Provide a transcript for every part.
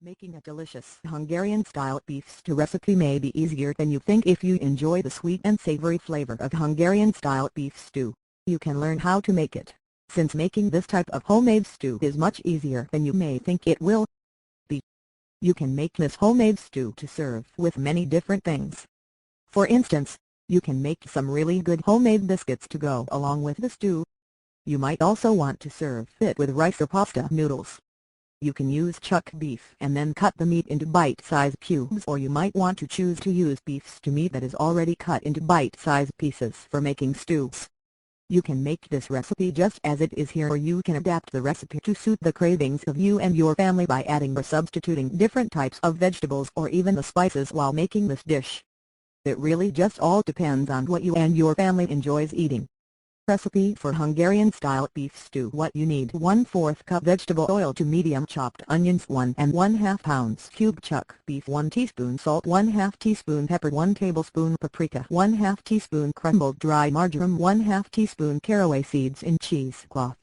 Making a delicious Hungarian-style beef stew recipe may be easier than you think if you enjoy the sweet and savory flavor of Hungarian-style beef stew. You can learn how to make it, since making this type of homemade stew is much easier than you may think it will be. You can make this homemade stew to serve with many different things. For instance, you can make some really good homemade biscuits to go along with the stew. You might also want to serve it with rice or pasta noodles. You can use chuck beef and then cut the meat into bite-sized cubes, or you might want to choose to use beef stew meat that is already cut into bite-sized pieces for making stews. You can make this recipe just as it is here, or you can adapt the recipe to suit the cravings of you and your family by adding or substituting different types of vegetables or even the spices while making this dish. It really just all depends on what you and your family enjoys eating. Recipe for Hungarian-style beef stew. What you need: 1/4 cup vegetable oil, 2 medium chopped onions, 1 1/2 pounds cube chuck beef, 1 teaspoon salt, 1/2 teaspoon pepper, 1 tablespoon paprika, 1/2 teaspoon crumbled dry marjoram, 1/2 teaspoon caraway seeds in cheesecloth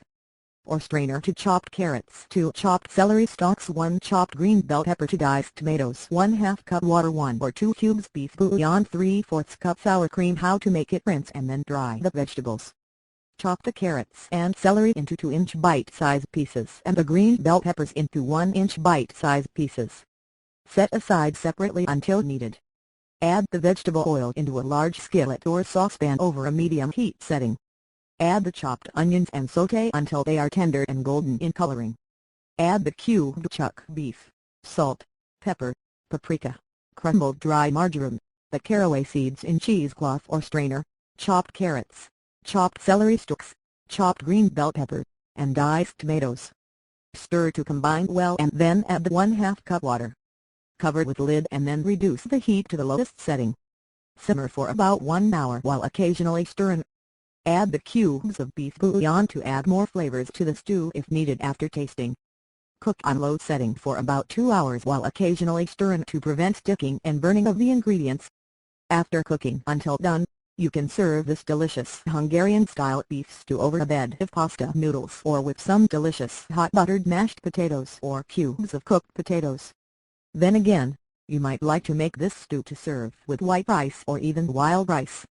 or strainer, 2 chopped carrots, 2 chopped celery stalks, 1 chopped green bell pepper, 2 diced tomatoes, 1/2 cup water, 1 or 2 cubes beef bouillon, 3/4 cup sour cream. How to make it: rinse and then dry the vegetables. Chop the carrots and celery into 2-inch bite-sized pieces and the green bell peppers into 1-inch bite-sized pieces. Set aside separately until needed. Add the vegetable oil into a large skillet or saucepan over a medium heat setting. Add the chopped onions and sauté until they are tender and golden in coloring. Add the cubed chuck beef, salt, pepper, paprika, crumbled dry marjoram, the caraway seeds in cheesecloth or strainer, chopped carrots, chopped celery stalks, chopped green bell pepper, and diced tomatoes. Stir to combine well and then add the 1/2 cup water. Cover with lid and then reduce the heat to the lowest setting. Simmer for about 1 hour while occasionally stirring. Add the cubes of beef bouillon to add more flavors to the stew if needed after tasting. Cook on low setting for about 2 hours while occasionally stirring to prevent sticking and burning of the ingredients. After cooking until done, you can serve this delicious Hungarian-style beef stew over a bed of pasta noodles or with some delicious hot buttered mashed potatoes or cubes of cooked potatoes. Then again, you might like to make this stew to serve with white rice or even wild rice.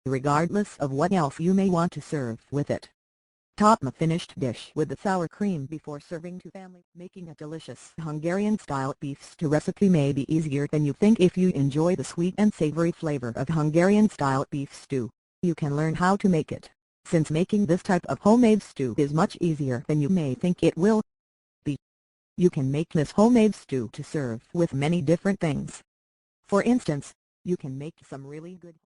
Regardless of what else you may want to serve with it. Top the finished dish with the sour cream before serving to family. Making a delicious Hungarian-style beef stew recipe may be easier than you think if you enjoy the sweet and savory flavor of Hungarian-style beef stew. You can learn how to make it, since making this type of homemade stew is much easier than you may think it will be. You can make this homemade stew to serve with many different things. For instance, you can make some really good